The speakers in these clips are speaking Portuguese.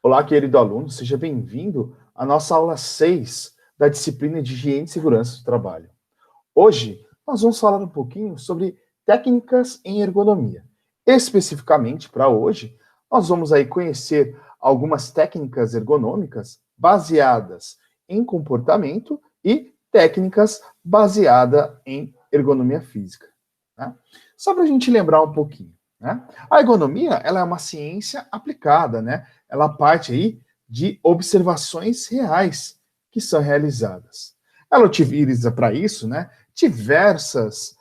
Olá, querido aluno, seja bem-vindo à nossa aula 6 da disciplina de Higiene e Segurança do Trabalho. Hoje, nós vamos falar um pouquinho sobre técnicas em ergonomia. Especificamente, para hoje, nós vamos aí conhecer algumas técnicas ergonômicas baseadas em comportamento e técnicas baseadas em ergonomia física. Né? Só para a gente lembrar um pouquinho. Né? A ergonomia ela é uma ciência aplicada, né? Ela parte aí de observações reais que são realizadas. Ela utiliza para isso, né, diversos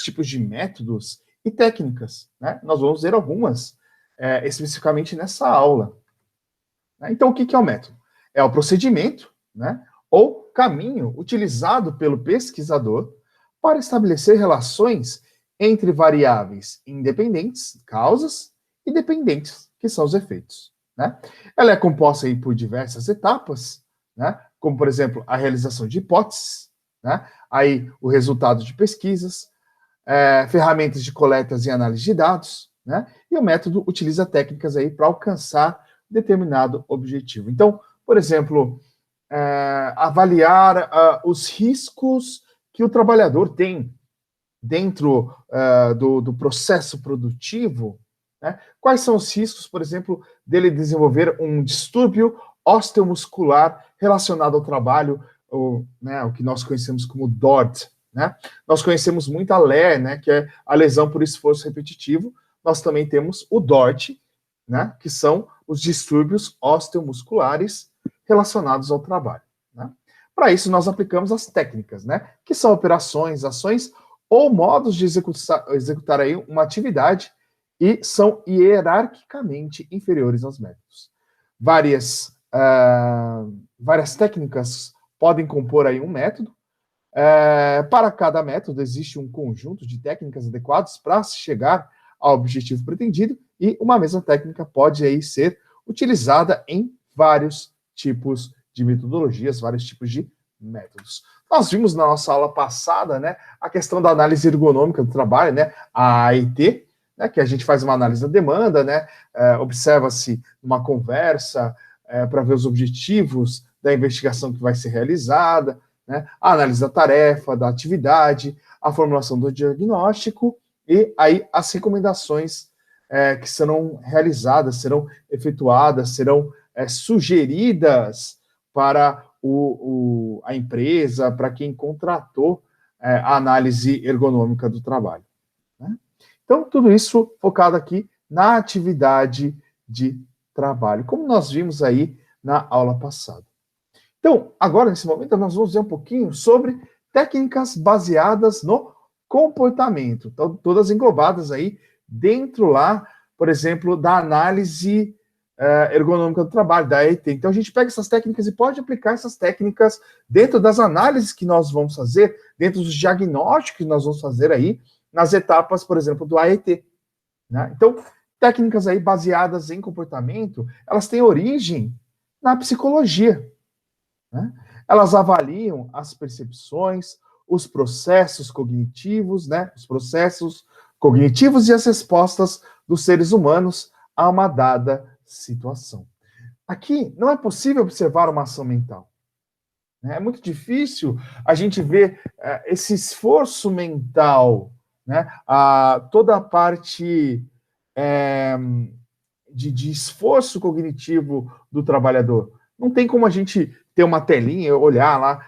tipos de métodos e técnicas. Né? Nós vamos ver algumas especificamente nessa aula. Né? Então, o que é o método? É o procedimento, né, ou caminho utilizado pelo pesquisador para estabelecer relações entre variáveis independentes, causas, e dependentes, que são os efeitos. Né? Ela é composta aí por diversas etapas, né? Como, por exemplo, a realização de hipóteses, né? Aí o resultado de pesquisas, ferramentas de coletas e análise de dados, né? E o método utiliza técnicas aí para alcançar determinado objetivo. Então, por exemplo, avaliar os riscos que o trabalhador tem dentro do processo produtivo, né? Quais são os riscos, por exemplo, dele desenvolver um distúrbio osteomuscular relacionado ao trabalho, o que nós conhecemos como DORT. Né? Nós conhecemos muito a LER, né, que é a lesão por esforço repetitivo. Nós também temos o DORT, né, que são os distúrbios osteomusculares relacionados ao trabalho. Né? Para isso, nós aplicamos as técnicas, né, que são operações, ações ou modos de executar aí uma atividade e são hierarquicamente inferiores aos métodos. Várias técnicas podem compor aí um método. Para cada método existe um conjunto de técnicas adequadas para se chegar ao objetivo pretendido e uma mesma técnica pode aí ser utilizada em vários tipos de metodologias, vários tipos de métodos. Nós vimos na nossa aula passada, né, a questão da análise ergonômica do trabalho, né, a AET, né, que a gente faz uma análise da demanda, né, observa-se uma conversa para ver os objetivos da investigação que vai ser realizada, né, a análise da tarefa, da atividade, a formulação do diagnóstico e aí as recomendações que serão realizadas, serão efetuadas, serão sugeridas para a empresa, para quem contratou a análise ergonômica do trabalho. Né? Então, tudo isso focado aqui na atividade de trabalho, como nós vimos aí na aula passada. Então, agora, nesse momento, nós vamos ver um pouquinho sobre técnicas baseadas no comportamento, então, todas englobadas aí dentro lá, por exemplo, da análise ergonômica do trabalho, da AET. Então, a gente pega essas técnicas e pode aplicar essas técnicas dentro das análises que nós vamos fazer, dentro dos diagnósticos que nós vamos fazer aí, nas etapas, por exemplo, do AET. Né? Então, técnicas aí baseadas em comportamento, elas têm origem na psicologia. Né? Elas avaliam as percepções, os processos cognitivos, né? Os processos cognitivos e as respostas dos seres humanos a uma dada situação. Aqui não é possível observar uma ação mental. Né? É muito difícil a gente ver esse esforço mental, né? Toda a parte de esforço cognitivo do trabalhador. Não tem como a gente ter uma telinha, olhar lá,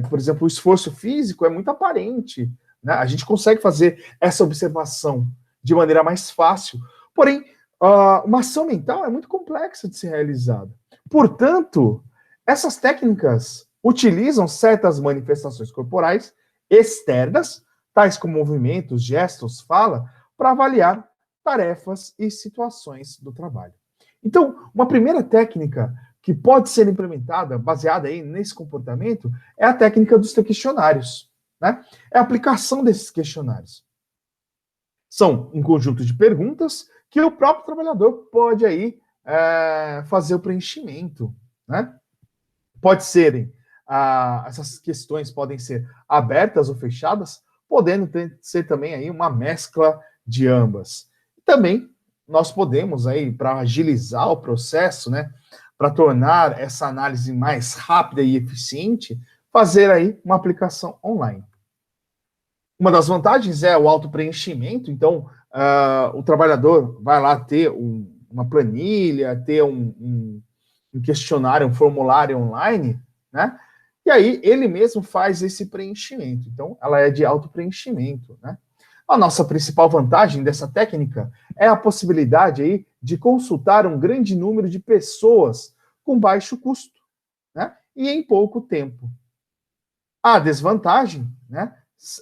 por exemplo, o esforço físico é muito aparente. Né? A gente consegue fazer essa observação de maneira mais fácil. Porém, uma ação mental é muito complexa de ser realizada. Portanto, essas técnicas utilizam certas manifestações corporais externas, tais como movimentos, gestos, fala, para avaliar tarefas e situações do trabalho. Então, uma primeira técnica que pode ser implementada, baseada aí nesse comportamento, é a técnica dos questionários. Né? É a aplicação desses questionários. São um conjunto de perguntas que o próprio trabalhador pode aí fazer o preenchimento. Né? Pode serem, essas questões podem ser abertas ou fechadas, podendo ser também aí uma mescla de ambas. Também nós podemos aí, para agilizar o processo, né, para tornar essa análise mais rápida e eficiente, fazer aí uma aplicação online. Uma das vantagens é o autopreenchimento, então o trabalhador vai lá ter uma planilha, ter um questionário, um formulário online, né? E aí ele mesmo faz esse preenchimento. Então, ela é de autopreenchimento, né? A nossa principal vantagem dessa técnica é a possibilidade aí de consultar um grande número de pessoas com baixo custo, né? E em pouco tempo. A desvantagem, né,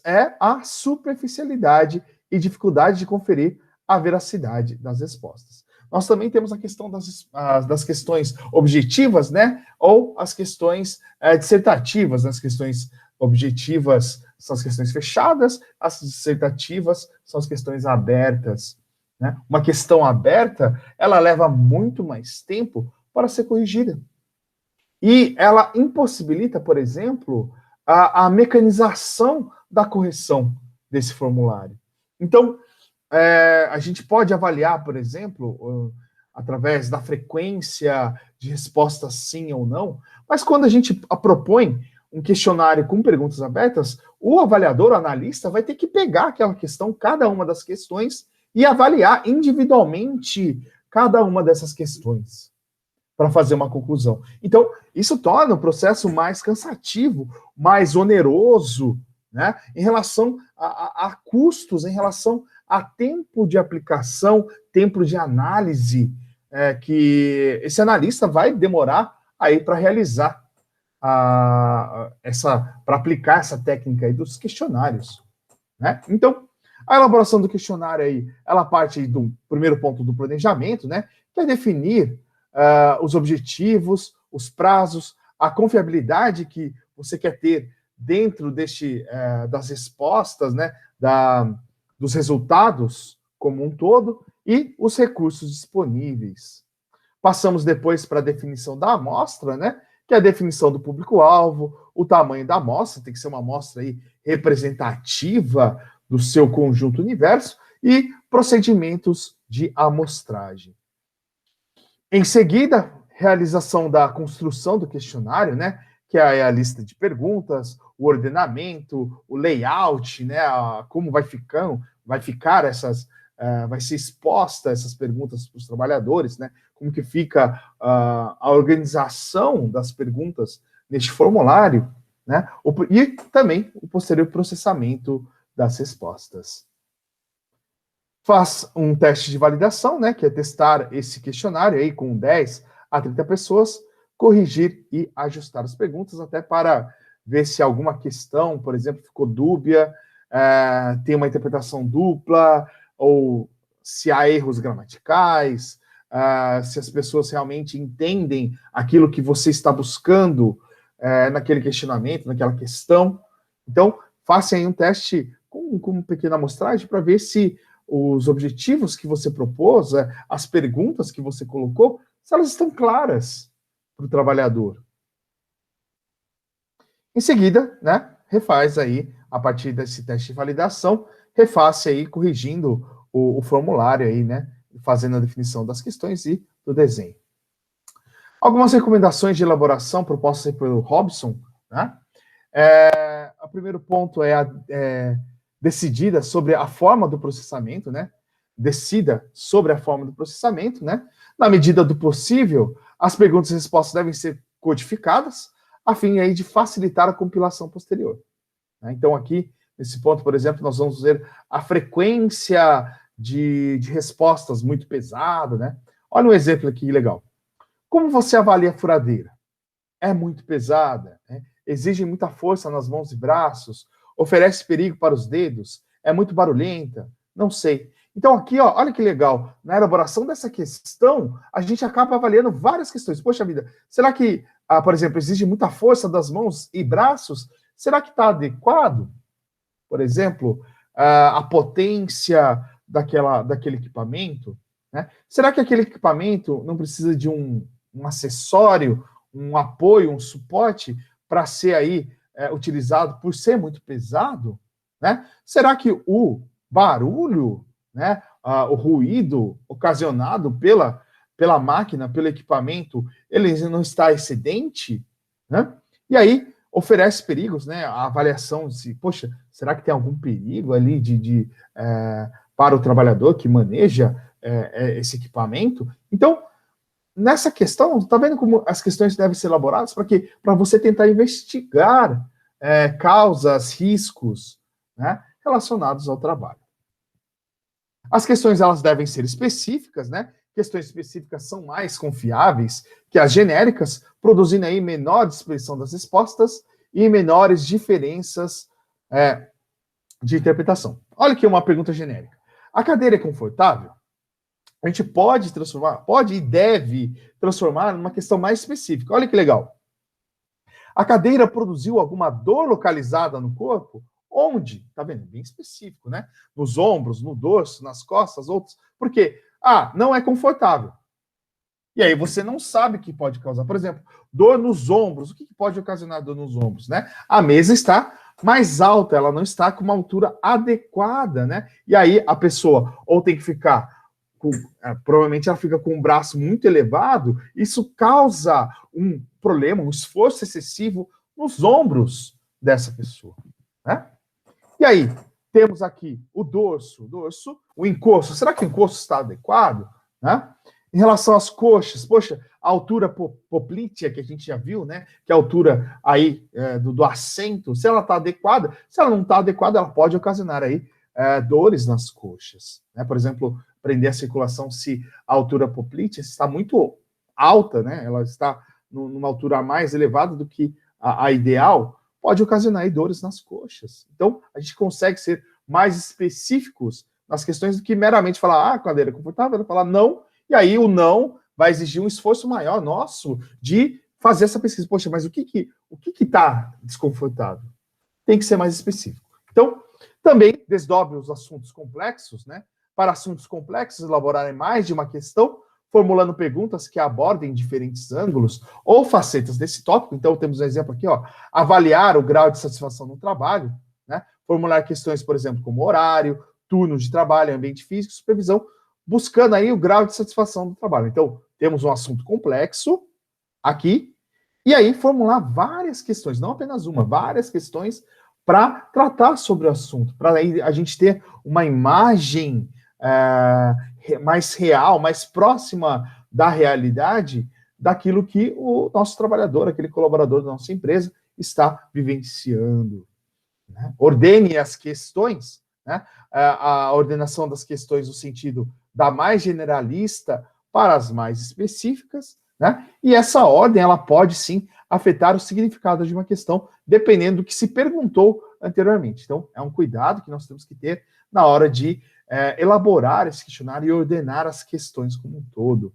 é a superficialidade e dificuldade de conferir a veracidade das respostas. Nós também temos a questão das questões objetivas, né, ou as questões dissertativas. As questões objetivas são as questões fechadas, as dissertativas são as questões abertas, né? Uma questão aberta, ela leva muito mais tempo para ser corrigida. E ela impossibilita, por exemplo, a mecanização da correção desse formulário. Então, a gente pode avaliar, por exemplo, através da frequência de respostas sim ou não, mas quando a gente propõe um questionário com perguntas abertas, o avaliador, o analista, vai ter que pegar aquela questão, cada uma das questões, e avaliar individualmente cada uma dessas questões para fazer uma conclusão. Então, isso torna o processo mais cansativo, mais oneroso, né, em relação a custos, em relação a tempo de aplicação, tempo de análise, que esse analista vai demorar aí para realizar para aplicar essa técnica aí dos questionários, né? Então, a elaboração do questionário aí, ela parte do primeiro ponto do planejamento, né, que é definir os objetivos, os prazos, a confiabilidade que você quer ter dentro das respostas, né, dos resultados como um todo e os recursos disponíveis. Passamos depois para a definição da amostra, né, que é a definição do público-alvo, o tamanho da amostra, tem que ser uma amostra aí representativa do seu conjunto universo e procedimentos de amostragem. Em seguida, realização da construção do questionário, né, que é a lista de perguntas, o ordenamento, o layout, né, como vai ficar vai ser exposta essas perguntas para os trabalhadores, né, como que fica a organização das perguntas neste formulário, né, e também o posterior processamento das respostas. Faz um teste de validação, né, que é testar esse questionário aí com 10 a 30 pessoas, corrigir e ajustar as perguntas, até para ver se alguma questão, por exemplo, ficou dúbia, tem uma interpretação dupla, ou se há erros gramaticais, se as pessoas realmente entendem aquilo que você está buscando naquele questionamento, naquela questão. Então, faça aí um teste com uma pequena amostragem para ver se os objetivos que você propôs, as perguntas que você colocou, se elas estão claras para o trabalhador. Em seguida, né, refaz aí, a partir desse teste de validação, refaça aí, corrigindo o formulário aí, né, fazendo a definição das questões e do desenho. Algumas recomendações de elaboração propostas pelo Robson, né? O primeiro ponto decidida sobre a forma do processamento, né? Decida sobre a forma do processamento, né? Na medida do possível, as perguntas e respostas devem ser codificadas, a fim aí de facilitar a compilação posterior. Né? Então, aqui, nesse ponto, por exemplo, nós vamos ver a frequência de respostas muito pesada, né? Olha um exemplo aqui legal. Como você avalia a furadeira? É muito pesada, né? Exige muita força nas mãos e braços, oferece perigo para os dedos, é muito barulhenta, não sei. Então aqui, ó, olha que legal, na elaboração dessa questão, a gente acaba avaliando várias questões. Poxa vida, será que, por exemplo, exige muita força das mãos e braços? Será que está adequado? Por exemplo, a potência daquele equipamento, né? Será que aquele equipamento não precisa de um acessório, um apoio, um suporte para ser aí utilizado por ser muito pesado, né? Será que o barulho, né, o ruído ocasionado pela máquina, pelo equipamento, ele não está excedente, né? E aí oferece perigos, né? A avaliação de, poxa, será que tem algum perigo ali para o trabalhador que maneja esse equipamento? Então, nessa questão, está vendo como as questões devem ser elaboradas para quê? Para você tentar investigar causas, riscos, né, relacionados ao trabalho. As questões elas devem ser específicas, né? Questões específicas são mais confiáveis que as genéricas, produzindo aí menor dispersão das respostas e menores diferenças de interpretação. Olha aqui uma pergunta genérica. A cadeira é confortável? A gente pode e deve transformar numa questão mais específica. Olha que legal. A cadeira produziu alguma dor localizada no corpo? Onde? Tá vendo? Bem específico, né? Nos ombros, no dorso, nas costas, outros. Por quê? Não é confortável. E aí você não sabe o que pode causar. Por exemplo, dor nos ombros. O que pode ocasionar dor nos ombros, né? A mesa está mais alta, ela não está com uma altura adequada, né? E aí a pessoa ou tem que ficar provavelmente ela fica com o braço muito elevado, isso causa um problema, um esforço excessivo nos ombros dessa pessoa, né? E aí, temos aqui o dorso, o encosto. Será que o encosto está adequado? Né? Em relação às coxas, poxa, a altura poplítea, que a gente já viu, né? Que é a altura aí do assento, se ela está adequada, se ela não está adequada, ela pode ocasionar aí dores nas coxas, né? Por exemplo, prender a circulação se a altura poplítea está muito alta, né? Ela está numa altura mais elevada do que a ideal, pode ocasionar aí dores nas coxas. Então, a gente consegue ser mais específicos nas questões do que meramente falar, a cadeira é confortável, ela falar não, e aí o não vai exigir um esforço maior nosso de fazer essa pesquisa. Poxa, mas o que está desconfortável? Tem que ser mais específico. Então, também desdobre os assuntos complexos, né? Para assuntos complexos, elaborarem mais de uma questão, formulando perguntas que abordem diferentes ângulos ou facetas desse tópico. Então, temos um exemplo aqui, ó, avaliar o grau de satisfação no trabalho, né? Formular questões, por exemplo, como horário, turno de trabalho, ambiente físico, supervisão, buscando aí o grau de satisfação do trabalho. Então, temos um assunto complexo aqui, e aí formular várias questões, não apenas uma, várias questões para tratar sobre o assunto, para a gente ter uma imagem mais real, mais próxima da realidade daquilo que o nosso trabalhador, aquele colaborador da nossa empresa está vivenciando. Né? Ordene as questões, né? A ordenação das questões no sentido da mais generalista para as mais específicas, né? E essa ordem ela pode sim afetar o significado de uma questão, dependendo do que se perguntou anteriormente. Então, é um cuidado que nós temos que ter na hora de elaborar esse questionário e ordenar as questões como um todo.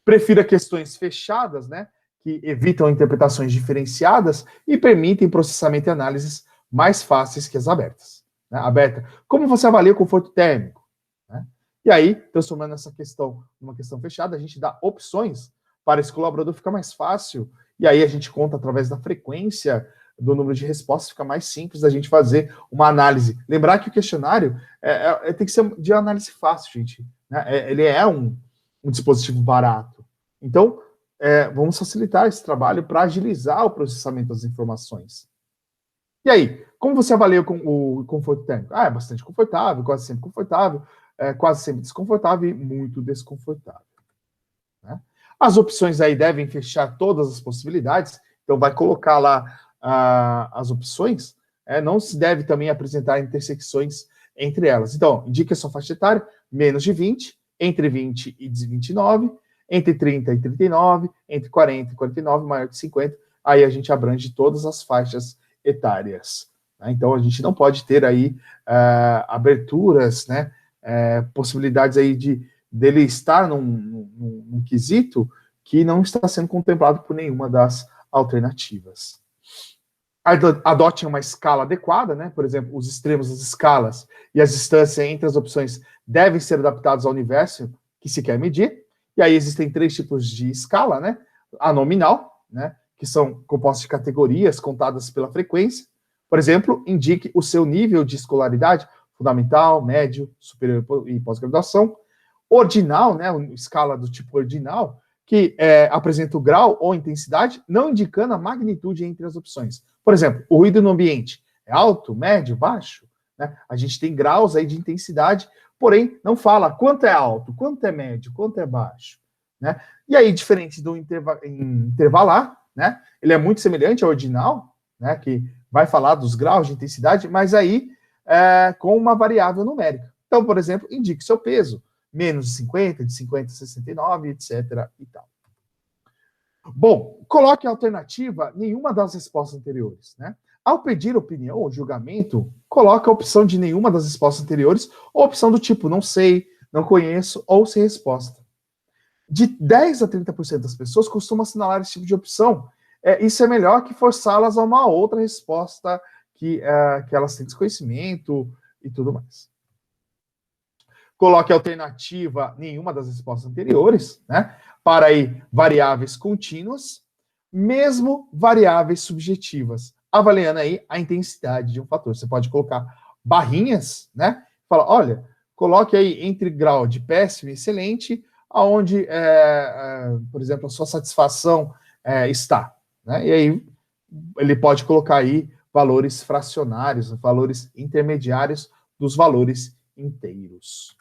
Prefira questões fechadas, né, que evitam interpretações diferenciadas e permitem processamento e análises mais fáceis que as abertas. Né? Aberta, como você avalia o conforto térmico? Né? E aí, transformando essa questão numa questão fechada, a gente dá opções para esse colaborador ficar mais fácil, e aí a gente conta através da frequência do número de respostas, fica mais simples da gente fazer uma análise. Lembrar que o questionário tem que ser de análise fácil, gente. Né? Ele é um dispositivo barato. Então, vamos facilitar esse trabalho para agilizar o processamento das informações. E aí, como você avalia o conforto térmico? É bastante confortável, quase sempre desconfortável e muito desconfortável. Né? As opções aí devem fechar todas as possibilidades, então vai colocar lá as opções, não se deve também apresentar intersecções entre elas. Então, indique a sua faixa etária, menos de 20, entre 20 e 29, entre 30 e 39, entre 40 e 49, maior de 50, aí a gente abrange todas as faixas etárias. Né? Então, a gente não pode ter aí aberturas, né, possibilidades aí dele estar num quesito que não está sendo contemplado por nenhuma das alternativas. Adotem uma escala adequada, né? Por exemplo, os extremos das escalas e as distâncias entre as opções devem ser adaptados ao universo que se quer medir. E aí existem 3 tipos de escala, né? A nominal, né? Que são compostas de categorias contadas pela frequência. Por exemplo, indique o seu nível de escolaridade, fundamental, médio, superior e pós-graduação. Ordinal, né, escala do tipo ordinal, que apresenta o grau ou intensidade, não indicando a magnitude entre as opções. Por exemplo, o ruído no ambiente é alto, médio, baixo? Né? A gente tem graus aí de intensidade, porém não fala quanto é alto, quanto é médio, quanto é baixo. Né? E aí, diferente do intervalar, né, ele é muito semelhante ao ordinal, né, que vai falar dos graus de intensidade, mas aí com uma variável numérica. Então, por exemplo, indique seu peso, menos de 50, de 50 a 69, etc. e tal. Bom, coloque a alternativa nenhuma das respostas anteriores, né? Ao pedir opinião ou julgamento, coloque a opção de nenhuma das respostas anteriores ou a opção do tipo não sei, não conheço ou sem resposta. De 10 a 30% das pessoas costumam assinalar esse tipo de opção. Isso é melhor que forçá-las a uma outra resposta que elas têm desconhecimento e tudo mais. Coloque a alternativa nenhuma das respostas anteriores, né? Para aí variáveis contínuas, mesmo variáveis subjetivas, avaliando aí a intensidade de um fator. Você pode colocar barrinhas, né? Fala, olha, coloque aí entre grau de péssimo e excelente, aonde, por exemplo, a sua satisfação está, né? E aí ele pode colocar aí valores fracionários, valores intermediários dos valores inteiros.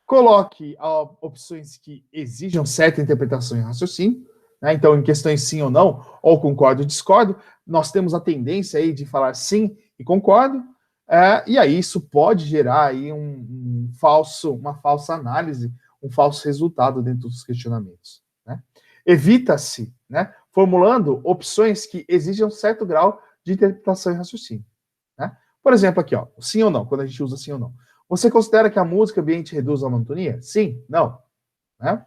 Coloque opções que exijam certa interpretação e raciocínio, né? Então, em questões sim ou não, ou concordo ou discordo, nós temos a tendência aí de falar sim e concordo, e aí isso pode gerar aí uma falsa análise, um falso resultado dentro dos questionamentos. Né? Evita-se, né, formulando opções que exijam certo grau de interpretação e raciocínio. Né? Por exemplo, aqui, ó, sim ou não, quando a gente usa sim ou não. Você considera que a música ambiente reduz a monotonia? Sim? Não? Né?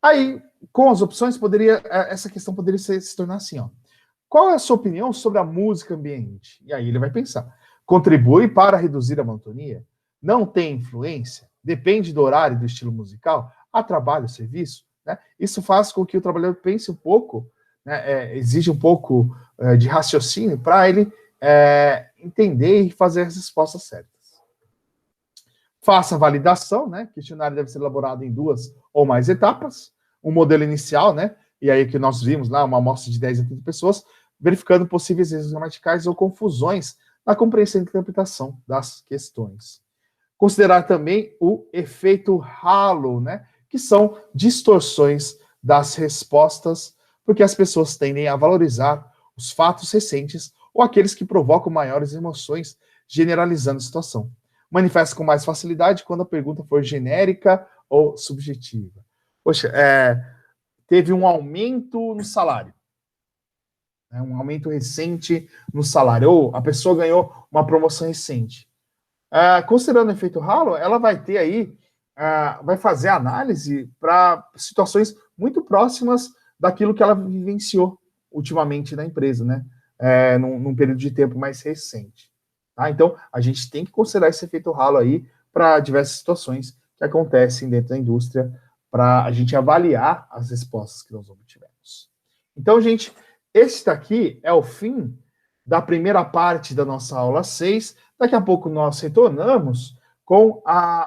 Aí, com as opções, essa questão poderia se tornar assim, ó. Qual é a sua opinião sobre a música ambiente? E aí ele vai pensar. Contribui para reduzir a monotonia? Não tem influência? Depende do horário e do estilo musical? Há trabalho, serviço? Né? Isso faz com que o trabalhador pense um pouco, né, exige um pouco de raciocínio para ele entender e fazer as respostas certas. Faça a validação, né? O questionário deve ser elaborado em 2 ou mais etapas. Um modelo inicial, né? E aí que nós vimos lá, uma amostra de 10 a 30 pessoas, verificando possíveis erros gramaticais ou confusões na compreensão e interpretação das questões. Considerar também o efeito halo, né? Que são distorções das respostas, porque as pessoas tendem a valorizar os fatos recentes ou aqueles que provocam maiores emoções, generalizando a situação. Manifesta com mais facilidade quando a pergunta for genérica ou subjetiva. Poxa, teve um aumento no salário. Um aumento recente no salário. Ou a pessoa ganhou uma promoção recente. Considerando o efeito halo, ela vai ter aí, vai fazer análise para situações muito próximas daquilo que ela vivenciou ultimamente na empresa, né? Num período de tempo mais recente. Tá? Então, a gente tem que considerar esse efeito halo aí para diversas situações que acontecem dentro da indústria, para a gente avaliar as respostas que nós obtivemos. Então, gente, esse daqui é o fim da primeira parte da nossa aula 6. Daqui a pouco nós retornamos com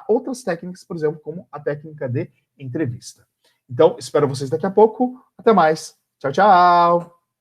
outras técnicas, por exemplo, como a técnica de entrevista. Então, espero vocês daqui a pouco. Até mais. Tchau, tchau.